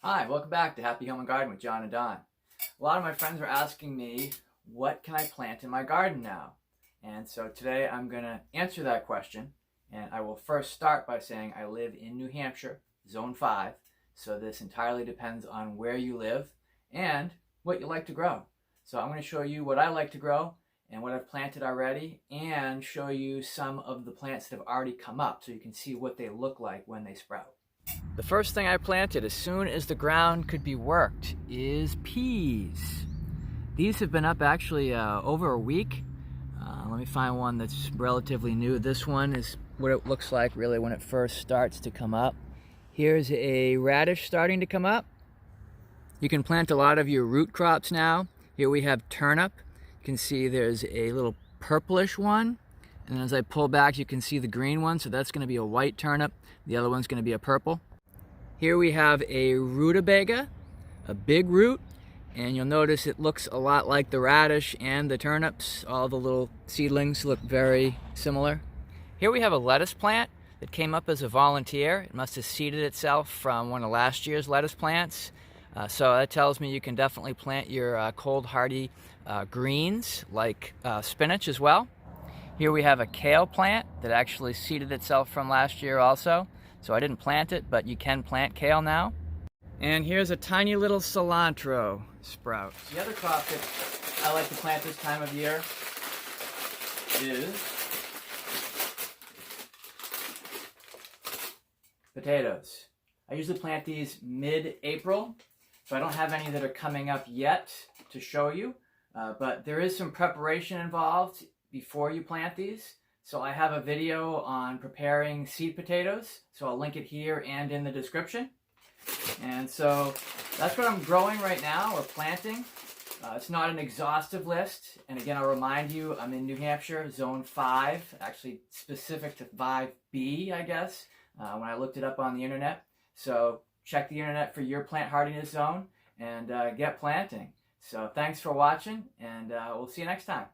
Hi, welcome back to Happy Home and Garden with John and Don. A lot of my friends were asking me, what can I plant in my garden now? And so today I'm going to answer that question. And I will first start by saying I live in New Hampshire, Zone 5. So this entirely depends on where you live and what you like to grow. So I'm going to show you what I like to grow and what I've planted already, and show you some of the plants that have already come up so you can see what they look like when they sprout. The first thing I planted as soon as the ground could be worked is peas. These have been up actually over a week. Let me find one that's relatively new. This one is what it looks like really when it first starts to come up. Here's a radish starting to come up. You can plant a lot of your root crops now. Here we have turnip. You can see there's a little purplish one. And as I pull back, you can see the green one. So that's going to be a white turnip. The other one's going to be a purple. Here we have a rutabaga, a big root. And you'll notice it looks a lot like the radish and the turnips. All the little seedlings look very similar. Here we have a lettuce plant that came up as a volunteer. It must have seeded itself from one of last year's lettuce plants. So that tells me you can definitely plant your cold hardy greens like spinach as well. Here we have a kale plant that actually seeded itself from last year also. So I didn't plant it, but you can plant kale now. And here's a tiny little cilantro sprout. The other crop that I like to plant this time of year is potatoes. I usually plant these mid-April, so I don't have any that are coming up yet to show you, but there is some preparation involved before you plant these. So I have a video on preparing seed potatoes, so I'll link it here and in the description. And so that's what I'm growing right now, or planting. It's not an exhaustive list. And again, I'll remind you, I'm in New Hampshire, Zone 5, actually specific to 5B, I guess, when I looked it up on the internet. So check the internet for your plant hardiness zone and get planting. So thanks for watching, and we'll see you next time.